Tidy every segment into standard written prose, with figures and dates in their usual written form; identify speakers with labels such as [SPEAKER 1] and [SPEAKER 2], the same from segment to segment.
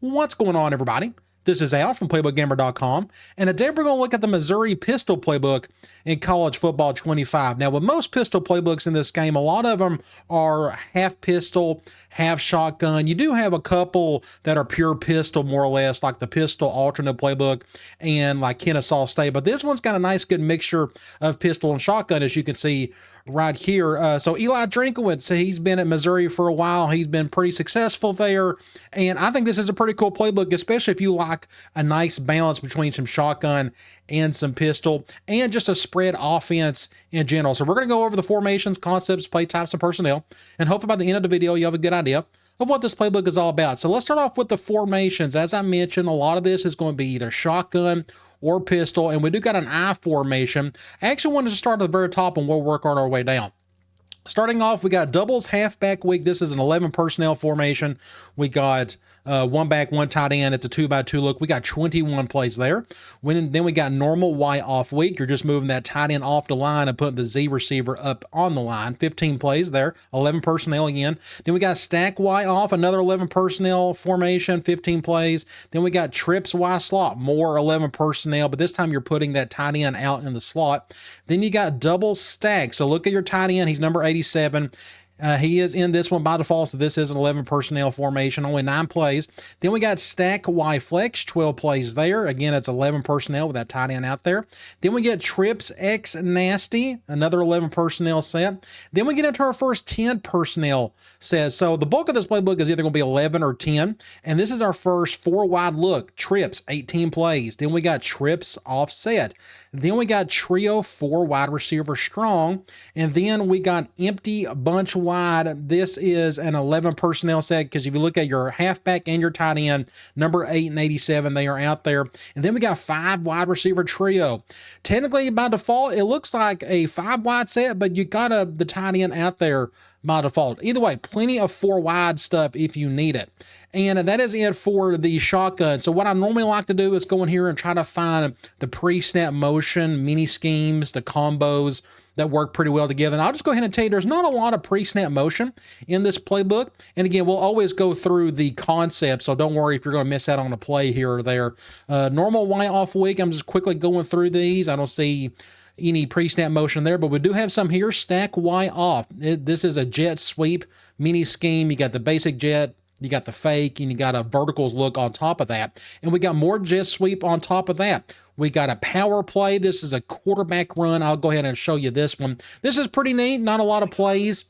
[SPEAKER 1] What's going on, everybody? This is Al from PlaybookGamer.com, and today we're going to look at the Missouri Pistol Playbook in College Football 25. Now, with most pistol playbooks in this game, a lot of them are half pistol, half shotgun. You do have a couple that are pure pistol, more or less, like the Pistol Alternate Playbook and like Kennesaw State, but this one's got a nice, good mixture of pistol and shotgun, as you can see right here. So Eli Drinkowitz, he's been at Missouri for a while. He's been pretty successful there. And I think this is a pretty cool playbook, especially if you like a nice balance between some shotgun and some pistol and just a spread offense in general. So we're going to go over the formations, concepts, play types, and personnel. And hopefully by the end of the video, you have a good idea of what this playbook is all about. So let's start off with the formations. As I mentioned, a lot of this is going to be either shotgun or pistol, and we do got an I formation. I actually wanted to start at the very top and we'll work on our way down. Starting off, we got doubles halfback week. This is an 11 personnel formation. We got one back, one tight end. It's a 2x2 look. We got 21 plays there. Then we got normal Y off week. You're just moving that tight end off the line and putting the Z receiver up on the line. 15 plays there, 11 personnel again. Then we got stack Y off, another 11 personnel formation, 15 plays. Then we got trips Y slot, more 11 personnel, but this time you're putting that tight end out in the slot. Then you got double stack. So look at your tight end. He's number 87. He is in this one by default, so this is an 11 personnel formation, only 9 plays. Then we got stack Y flex, 12 plays there. Again, it's 11 personnel with that tight end out there. Then we get trips X nasty, another 11 personnel set. Then we get into our first 10 personnel set. So the bulk of this playbook is either going to be 11 or 10, and this is our first 4 wide look. Trips, 18 plays. Then we got trips offset. Then we got trio 4 wide receiver strong, and then we got empty bunch wide. This is an 11 personnel set because if you look at your halfback and your tight end, number 8 and 87, they are out there. And then we got 5 wide receiver trio. Technically, by default, it looks like a 5 wide set, but you got the tight end out there by default. Either way, plenty of 4 wide stuff if you need it. And that is it for the shotgun. So what I normally like to do is go in here and try to find the pre-snap motion, mini schemes, the combos that work pretty well together. And I'll just go ahead and tell you, there's not a lot of pre-snap motion in this playbook. And again, we'll always go through the concept, so don't worry if you're going to miss out on a play here or there. Normal Y off week, I'm just quickly going through these. I don't see any pre-snap motion there, but we do have some here. Stack Y off. This is a jet sweep mini scheme. You got the basic jet, you got the fake, and you got a verticals look on top of that. And we got more jet sweep on top of that. We got a power play. This is a quarterback run. I'll go ahead and show you this one. This is pretty neat. Not a lot of plays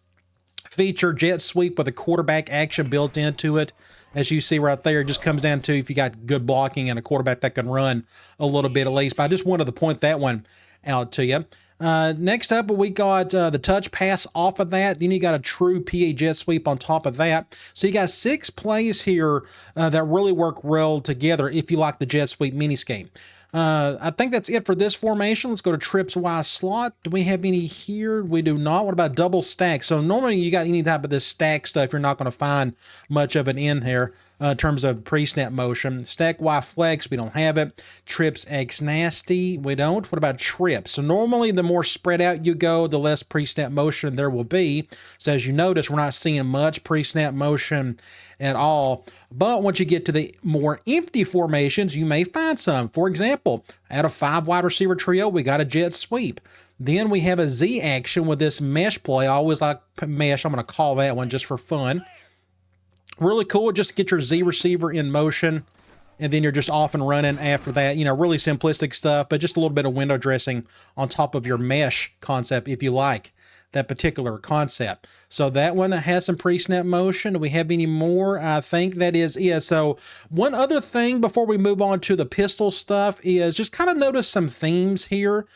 [SPEAKER 1] feature jet sweep with a quarterback action built into it. As you see right there, it just comes down to if you got good blocking and a quarterback that can run a little bit at least. But I just wanted to point that one out to you. Next up, we got the touch pass off of that. Then you got a true PA jet sweep on top of that. So you got 6 plays here that really work well together if you like the jet sweep mini scheme. I think that's it for this formation. Let's go to trips Y slot. Do we have any here? We do not. What about double stack? So normally you got any type of this stack stuff, you're not going to find much of it in here. In terms of pre-snap motion. Stack Y flex, we don't have it. Trips X nasty, we don't. What about trips? So normally the more spread out you go, the less pre-snap motion there will be. So as you notice, we're not seeing much pre-snap motion at all. But once you get to the more empty formations, you may find some. For example, out of 5 wide receiver trio, we got a jet sweep. Then we have a Z action with this mesh play. I always like mesh. I'm going to call that one just for fun. Really cool. Just get your Z receiver in motion, and then you're just off and running after that. You know, really simplistic stuff, but just a little bit of window dressing on top of your mesh concept if you like that particular concept. So that one has some pre-snap motion. Do we have any more? I think that is it. So one other thing before we move on to the pistol stuff is just kind of notice some themes here.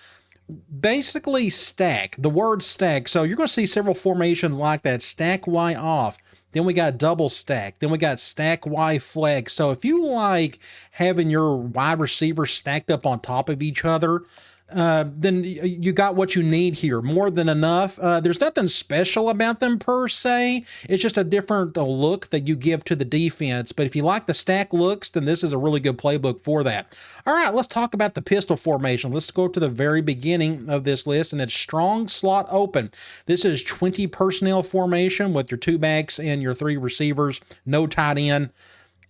[SPEAKER 1] Basically stack, the word stack. So you're going to see several formations like that. Stack Y off. Then we got double stack. Then we got stack Y flex. So if you like having your wide receivers stacked up on top of each other, then you got what you need here, more than enough. There's nothing special about them per se. It's just a different look that you give to the defense. But if you like the stack looks, then this is a really good playbook for that. All right, let's talk about the pistol formation. Let's go to the very beginning of this list, and it's strong slot open. This is 20 personnel formation with your 2 backs and your 3 receivers, no tight end.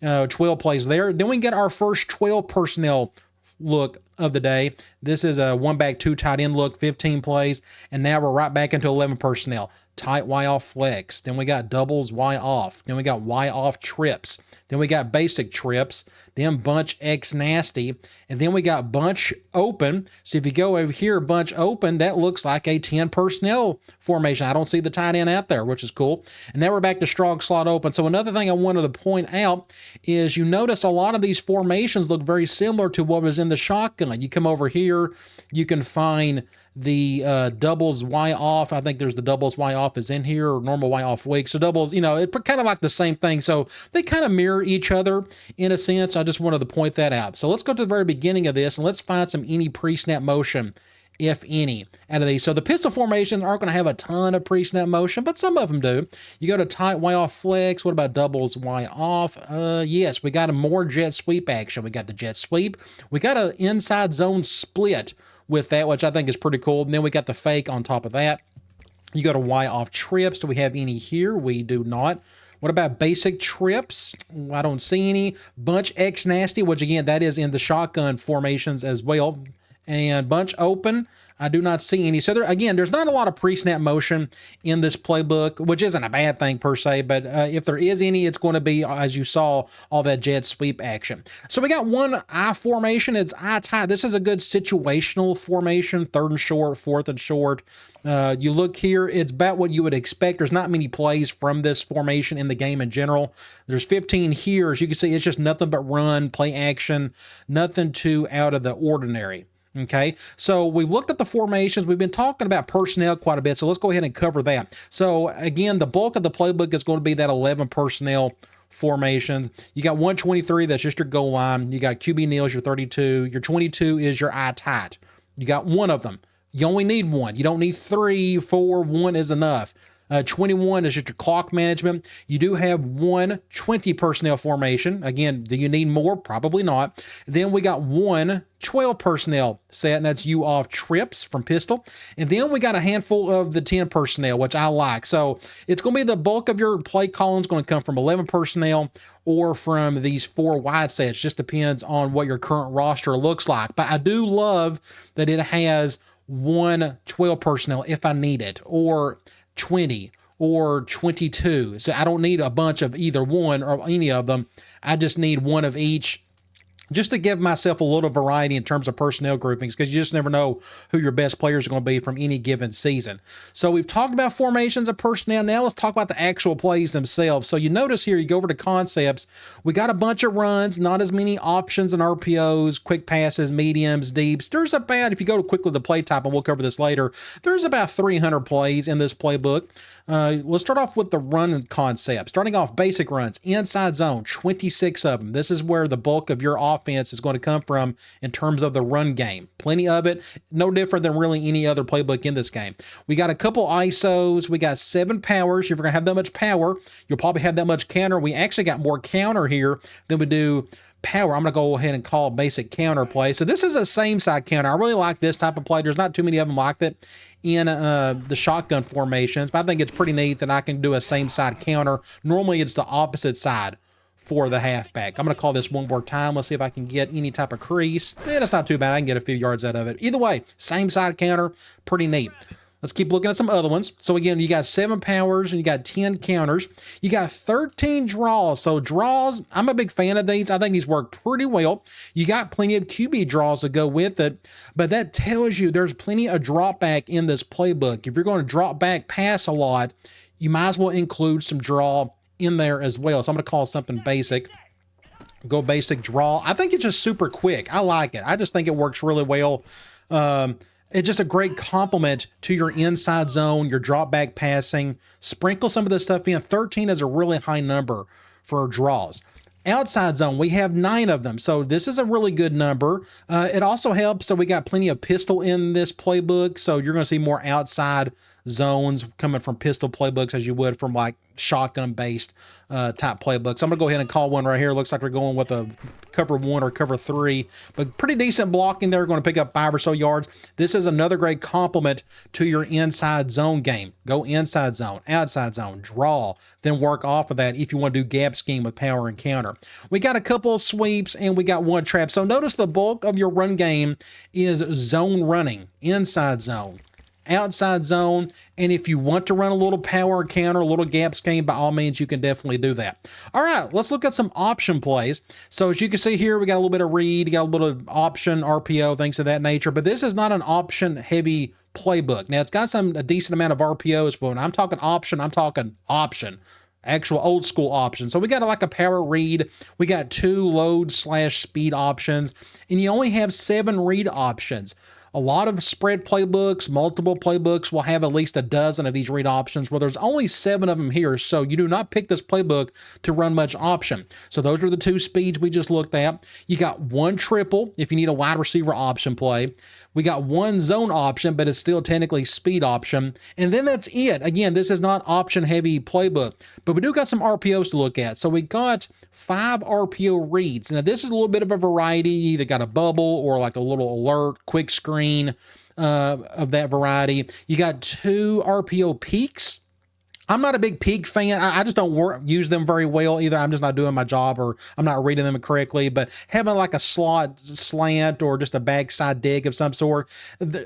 [SPEAKER 1] 12 plays there. Then we get our first 12 personnel look of the day. This is a 1 back 2 tight end look, 15 plays, and now we're right back into 11 personnel. Tight Y off flex. Then we got doubles Y off. Then we got Y off trips. Then we got basic trips. Then bunch X nasty. And then we got bunch open. So if you go over here, bunch open, that looks like a 10 personnel formation. I don't see the tight end out there, which is cool. And now we're back to strong slot open. So another thing I wanted to point out is you notice a lot of these formations look very similar to what was in the shotgun. You come over here, you can find the doubles Y off. I think there's the doubles Y off is in here, or normal Y off weak. So doubles, it's kind of like the same thing. So they kind of mirror each other in a sense. I just wanted to point that out. So let's go to the very beginning of this and let's find any pre-snap motion, if any, out of these. So the pistol formations aren't going to have a ton of pre-snap motion, but some of them do. You go to tight Y off flex. What about doubles Y off? Yes, we got a more jet sweep action. We got the jet sweep. We got an inside zone split with that, which I think is pretty cool. And then we got the fake on top of that. You go to Y off trips. Do we have any here? We do not. What about basic trips? I don't see any. Bunch X nasty, which again, that is in the shotgun formations as well. And bunch open, I do not see any. So there, again, there's not a lot of pre-snap motion in this playbook, which isn't a bad thing per se, but if there is any, it's going to be, as you saw, all that jet sweep action. So we got one I formation. It's I tie. This is a good situational formation, 3rd and short, 4th and short. You look here, it's about what you would expect. There's not many plays from this formation in the game in general. There's 15 here. As you can see, it's just nothing but run, play action, nothing too out of the ordinary. Okay, so we've looked at the formations. We've been talking about personnel quite a bit, so let's go ahead and cover that. So again, the bulk of the playbook is going to be that 11 personnel formation. You got 123, that's just your goal line. You got QB Neals, your 32. Your 22 is your eye tight. You got one of them. You only need one. You don't need 3, 4. One is enough. 21 is just your clock management. You do have 120 personnel formation. Again, do you need more? Probably not. Then we got 12 personnel set, and that's you off trips from pistol. And then we got a handful of the 10 personnel, which I like. So it's going to be the bulk of your play calling is going to come from 11 personnel or from these 4 wide sets. Just depends on what your current roster looks like. But I do love that it has 12 personnel if I need it, or 20 or 22. So I don't need a bunch of either one or any of them. I just need one of each, just to give myself a little variety in terms of personnel groupings, because you just never know who your best players are going to be from any given season. So we've talked about formations of personnel. Now let's talk about the actual plays themselves. So you notice here, you go over to concepts, we got a bunch of runs, not as many options and RPOs, quick passes, mediums, deeps. There's about, if you go to quickly the play type, and we'll cover this later, there's about 300 plays in this playbook. Let's start off with the run concept. Starting off basic runs, inside zone, 26 of them. This is where the bulk of your offense is going to come from in terms of the run game. Plenty of it, no different than really any other playbook in this game. We got a couple ISOs. We got 7 powers. If you're going to have that much power, you'll probably have that much counter. We actually got more counter here than we do power. I'm going to go ahead and call basic counter play. So this is a same side counter. I really like this type of play. There's not too many of them like that in the shotgun formations, but I think it's pretty neat that I can do a same side counter. Normally it's the opposite side for the halfback. I'm going to call this one more time. Let's see if I can get any type of crease. That's not too bad. I can get a few yards out of it. Either way, same side counter, pretty neat. Let's keep looking at some other ones. So again, you got 7 powers and you got 10 counters. You got 13 draws. So draws, I'm a big fan of these. I think these work pretty well. You got plenty of QB draws to go with it, but that tells you there's plenty of drop back in this playbook. If you're going to drop back pass a lot, you might as well include some draw in there as well. So I'm going to call something basic. Go basic draw. I think it's just super quick. I like it. I just think it works really well. It's just a great complement to your inside zone, your drop back passing. Sprinkle some of this stuff in. 13 is a really high number for draws. Outside zone, we have 9 of them. So this is a really good number. It also helps. So we got plenty of pistol in this playbook. So you're going to see more outside zones coming from pistol playbooks as you would from like shotgun based type playbooks. I'm gonna go ahead and call one right here. Looks like we're going with a cover 1 or cover 3, but pretty decent blocking there. Going to pick up 5 or so yards. This is another great complement to your inside zone game. Go inside zone, outside zone, draw, then work off of that if you want to do gap scheme with power and counter. We got a couple of sweeps and we got one trap. So notice the bulk of your run game is zone running, inside zone, outside zone, and if you want to run a little power counter, a little gap scheme, by all means, you can definitely do that. All right, let's look at some option plays. So as you can see here, we got a little bit of read, got a little bit of option, RPO, things of that nature, but this is not an option heavy playbook. Now it's got a decent amount of RPOs, but when I'm talking option, I'm talking option. Actual old school options. So we got like a power read, we got 2 load / speed options, and you only have 7 read options. A lot of spread playbooks, multiple playbooks will have at least a dozen of these read options. Well, there's only 7 of them here, so you do not pick this playbook to run much option. So those are the 2 speeds we just looked at. You got 1 triple if you need a wide receiver option play. We got 1 zone option, but it's still technically speed option. And then that's it. Again, this is not option heavy playbook, but we do got some RPOs to look at. So we got 5 RPO reads. Now this is a little bit of a variety. You either got a bubble or like a little alert, quick screen of that variety. You got 2 RPO peaks. I'm not a big peak fan. I just don't use them very well. Either I'm just not doing my job or I'm not reading them correctly, but having like a slot slant or just a backside dig of some sort,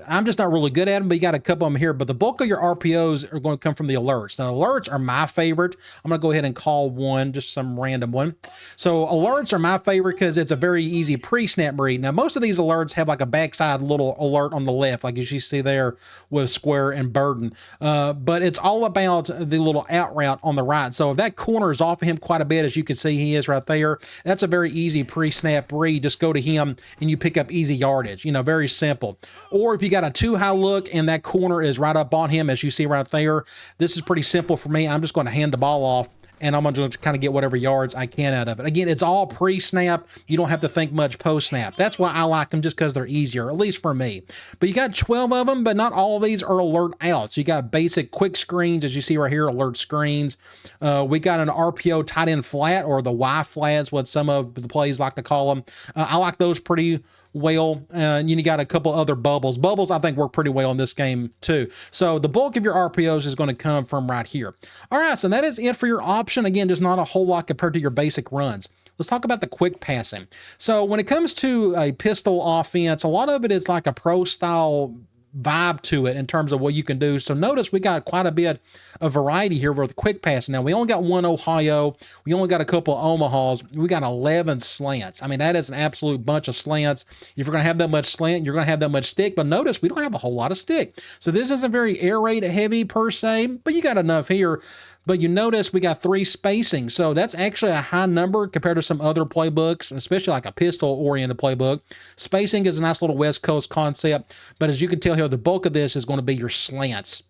[SPEAKER 1] I'm just not really good at them, but you got a couple of them here. But the bulk of your RPOs are going to come from the alerts. Now, alerts are my favorite. I'm going to go ahead and call one, just some random one. So alerts are my favorite because it's a very easy pre-snap read. Now, most of these alerts have like a backside little alert on the left, like you see there with Square and Burden. But it's all about the little out route on the right. So if that corner is off of him quite a bit, as you can see he is right there, that's a very easy pre-snap read. Just go to him and you pick up easy yardage, very simple. Or if you got a 2-high look and that corner is right up on him, as you see right there, this is pretty simple for me. I'm just going to hand the ball off and I'm going to kind of get whatever yards I can out of it. Again, it's all pre-snap. You don't have to think much post-snap. That's why I like them, just because they're easier, at least for me. But you got 12 of them, but not all of these are alert outs. You got basic quick screens, as you see right here, alert screens. We got an RPO tight end flat, or the Y flats, what some of the plays like to call them. I like those pretty well, and you got a couple other bubbles. Bubbles, I think, work pretty well in this game too. So the bulk of your RPOs is going to come from right here. All right, so that is it for your option. Again, just not a whole lot compared to your basic runs. Let's talk about the quick passing. So when it comes to a pistol offense, a lot of it is like a pro style vibe to it in terms of what you can do. So notice we got quite a bit of variety here with quick passing. Now we only got 1 Ohio. We only got a couple of Omahas. We got 11 slants. I mean, that is an absolute bunch of slants. If you're going to have that much slant, you're going to have that much stick. But notice we don't have a whole lot of stick. So this isn't very air raid heavy per se, but you got enough here. But you notice we got 3 spacing. So that's actually a high number compared to some other playbooks, especially like a pistol-oriented playbook. Spacing is a nice little West Coast concept. But as you can tell here, the bulk of this is going to be your slants.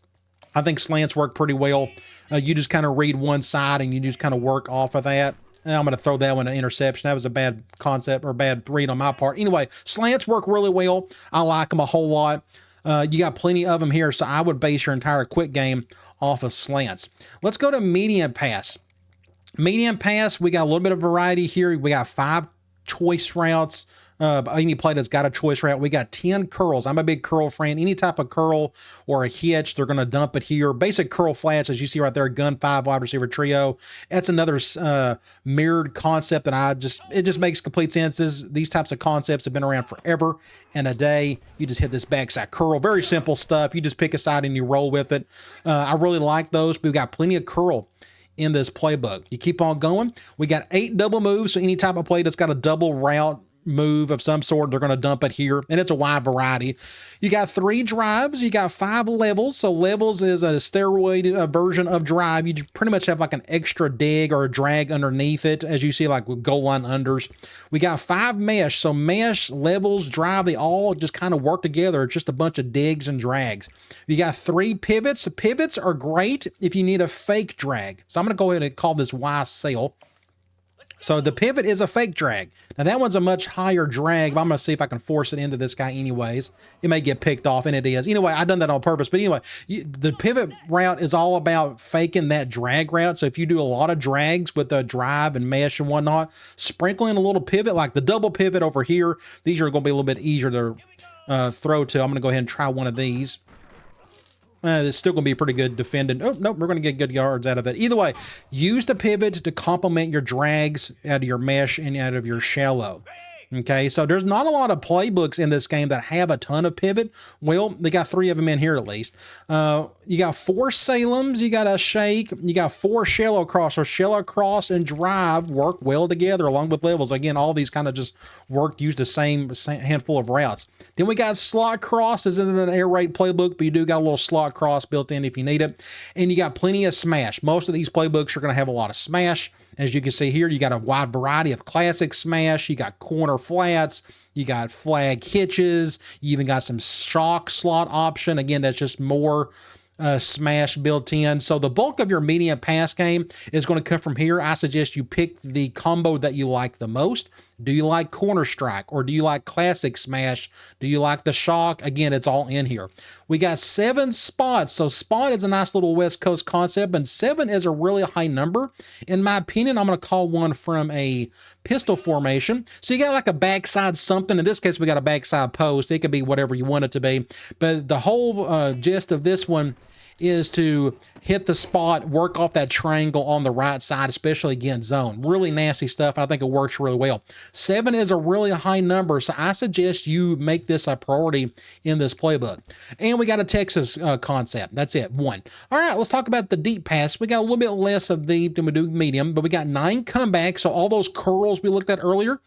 [SPEAKER 1] I think slants work pretty well. You just kind of read one side and you just kind of work off of that. And I'm going to throw that one an interception. That was a bad concept or bad read on my part. Anyway, slants work really well. I like them a whole lot. You got plenty of them here, so I would base your entire quick game off of slants. Let's go to medium pass. Medium pass, we got a little bit of variety here. We got 5 choice routes. Any play that's got a choice route. We got 10 curls. I'm a big curl fan. Any type of curl or a hitch, they're going to dump it here. Basic curl flats, as you see right there, gun 5 wide receiver trio. That's another mirrored concept that it just makes complete sense. These types of concepts have been around forever and a day. You just hit this backside curl. Very simple stuff. You just pick a side and you roll with it. I really like those. We've got plenty of curl in this playbook. You keep on going. We got 8 double moves. So any type of play that's got a double route move of some sort, they're going to dump it here, and it's a wide variety. You got 3 drives, you got 5 levels. So levels is a steroid version of drive. You pretty much have like an extra dig or a drag underneath it, as you see like with goal line unders. We got 5 mesh. So mesh, levels, drive, they all just kind of work together. It's just a bunch of digs and drags. You got 3 pivots. Pivots are great if you need a fake drag. So I'm going to go ahead and call this Y sail. So the pivot is a fake drag. Now that one's a much higher drag, but I'm going to see if I can force it into this guy anyways. It may get picked off, and it is. Anyway, I've done that on purpose. But anyway, the pivot route is all about faking that drag route. So if you do a lot of drags with the drive and mesh and whatnot, sprinkle in a little pivot, like the double pivot over here. These are going to be a little bit easier to throw to. I'm going to go ahead and try one of these. It's still going to be pretty good defending. Oh, nope, we're going to get good yards out of it. Either way, use the pivot to complement your drags out of your mesh and out of your shallow. Okay, so there's not a lot of playbooks in this game that have a ton of pivot. Well, they got 3 of them in here at least. You got 4 Salems, you got a shake, you got 4 shallow cross. So shallow cross and drive work well together along with levels. Again, all these kind of just work, use the same handful of routes. Then we got slot cross. This isn't an air raid playbook, but you do got a little slot cross built in if you need it. And you got plenty of smash. Most of these playbooks are going to have a lot of smash. As you can see here, you got a wide variety of classic smash. You got corner flats. You got flag hitches. You even got some shock slot option. Again, that's just more smash built in. So the bulk of your medium pass game is going to come from here. I suggest you pick the combo that you like the most. Do you like corner strike, or do you like classic smash? Do you like the shock? Again, it's all in here. We got 7 spots. So spot is a nice little West Coast concept, and 7 is a really high number. In my opinion, I'm going to call one from a pistol formation. So you got like a backside something. In this case, we got a backside post. It could be whatever you want it to be. But the whole gist of this one is to hit the spot, work off that triangle on the right side, especially against zone. Really nasty stuff, and I think it works really well. 7 is a really high number, so I suggest you make this a priority in this playbook. And we got a Texas concept. That's it, 1. All right, let's talk about the deep pass. We got a little bit less of deep than we do medium, but we got 9 comebacks, so all those curls we looked at earlier,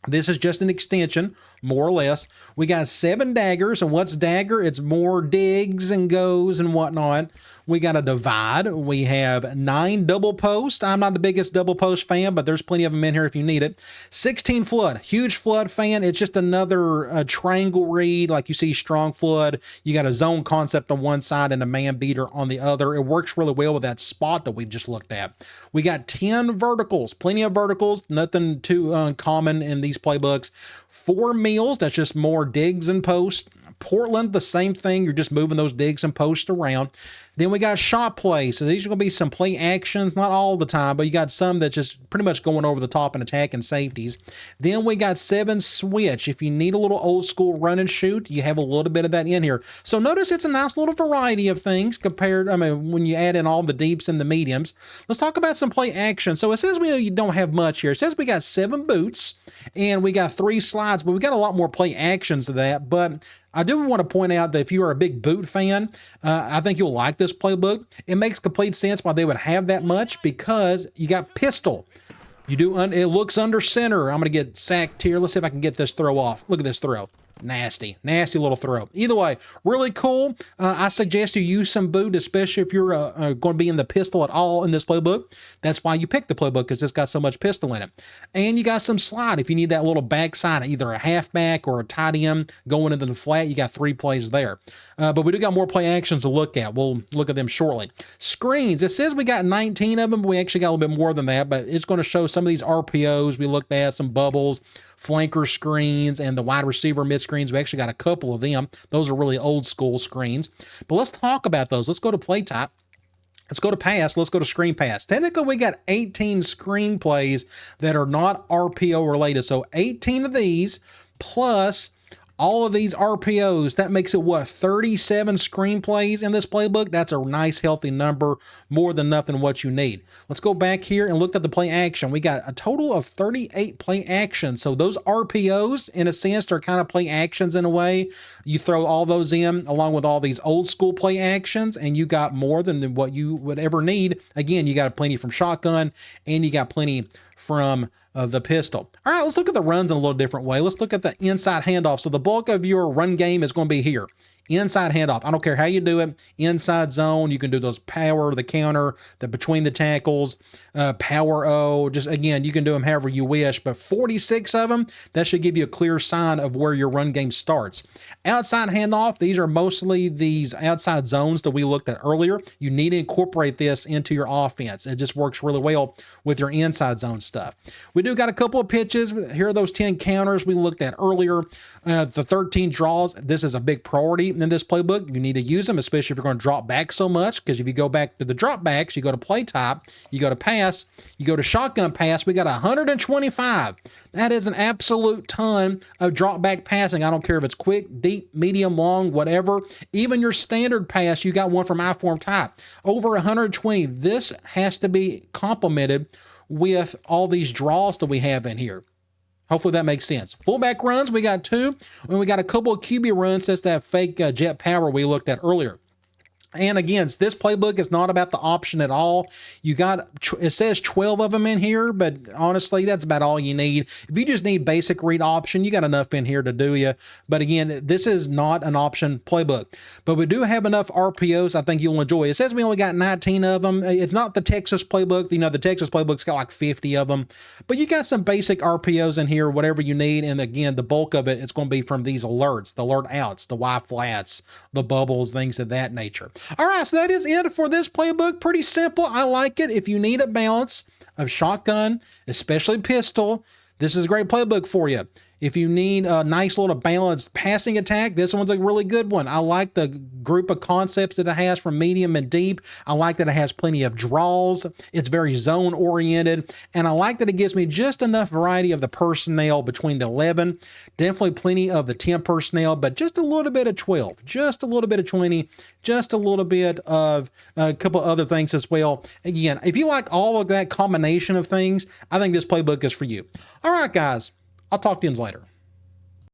[SPEAKER 1] this is just an extension, more or less. We got 7 daggers, and what's dagger? It's more digs and goes and whatnot. We got a divide. We have 9 double post. I'm not the biggest double post fan, but there's plenty of them in here if you need it. 16 flood, huge flood fan. It's just another triangle read, like you see strong flood. You got a zone concept on one side and a man beater on the other. It works really well with that spot that we just looked at. We got 10 verticals, plenty of verticals, nothing too uncommon in these playbooks. 4 meals, that's just more digs and posts. Portland, the same thing. You're just moving those digs and posts around. Then we got shot plays. So these are going to be some play actions, not all the time, but you got some that's just pretty much going over the top and attacking safeties. Then we got 7 switch. If you need a little old school run and shoot, you have a little bit of that in here. So notice it's a nice little variety of things compared, when you add in all the deeps and the mediums. Let's talk about some play action. So it says you don't have much here. It says we got 7 boots and we got 3 slides, but we got a lot more play actions to that. But I do want to point out that if you are a big boot fan, I think you'll like this playbook. It makes complete sense why they would have that much, because you got pistol. You do. It looks under center. I'm going to get sacked here. Let's see if I can get this throw off. Look at this throw. Nasty little throw. Either way, really cool. I suggest you use some boot, especially if you're going to be in the pistol at all in this playbook. That's why you pick the playbook, because it's got so much pistol in it. And you got some slide if you need that little backside, either a halfback or a tight end going into the flat. You got 3 plays there. But we do got more play actions to look at. We'll look at them shortly. Screens. It says we got 19 of them, but we actually got a little bit more than that. But it's going to show some of these RPOs we looked at, some bubbles, flanker screens, and the wide receiver mid screens. We actually got a couple of them. Those are really old school screens. But let's talk about those. Let's go to play type. Let's go to pass. Let's go to screen pass. Technically, we got 18 screen plays that are not RPO related. So 18 of these plus all of these RPOs, that makes it what, 37 screenplays in this playbook? That's a nice healthy number, more than nothing what you need. Let's go back here and look at the play action. We got a total of 38 play actions. So those RPOs, in a sense, they're kind of play actions in a way. You throw all those in along with all these old school play actions, and you got more than what you would ever need. Again, you got plenty from shotgun, and you got plenty from the pistol. All right, let's look at the runs in a little different way. Let's look at the inside handoff. So the bulk of your run game is going to be here. inside handoff. I don't care how you do it. Inside zone, you can do those power, the counter, the between the tackles, power O. Just again, you can do them however you wish, but 46 of them, that should give you a clear sign of where your run game starts. Outside handoff, these are mostly these outside zones that we looked at earlier. You need to incorporate this into your offense. It just works really well with your inside zone stuff. We do got a couple of pitches. Here are those 10 counters we looked at earlier. The 13 draws, this is a big priority in this playbook. You need to use them, especially if you're going to drop back so much, because if you go back to the drop backs, you go to play type, you go to pass, you go to shotgun pass, we got 125. That is an absolute ton of drop back passing. I don't care if it's quick, deep, medium, long, whatever. Even your standard pass, you got one from I-form type. Over 120. This has to be complemented with all these draws that we have in here. Hopefully that makes sense. Fullback runs, we got 2. And we got a couple of QB runs. That's that fake jet power we looked at earlier. And again, this playbook is not about the option at all. You got, it says 12 of them in here, but honestly, that's about all you need. If you just need basic read option, you got enough in here to do you. But again, this is not an option playbook, but we do have enough RPOs I think you'll enjoy. It says we only got 19 of them. It's not the Texas playbook. You know, the Texas playbook's got like 50 of them, but you got some basic RPOs in here, whatever you need. And again, the bulk of it is going to be from these alerts, the alert outs, the Y flats, the bubbles, things of that nature. All right, so that is it for this playbook. Pretty simple. I like it. If you need a balance of shotgun, especially pistol, this is a great playbook for you. If you need a nice little balanced passing attack, this one's a really good one. I like the group of concepts that it has from medium and deep. I like that it has plenty of draws. It's very zone oriented. And I like that it gives me just enough variety of the personnel between the 11. Definitely plenty of the 10 personnel, but just a little bit of 12, just a little bit of 20, just a little bit of a couple other things as well. Again, if you like all of that combination of things, I think this playbook is for you. All right, guys. I'll talk to you later.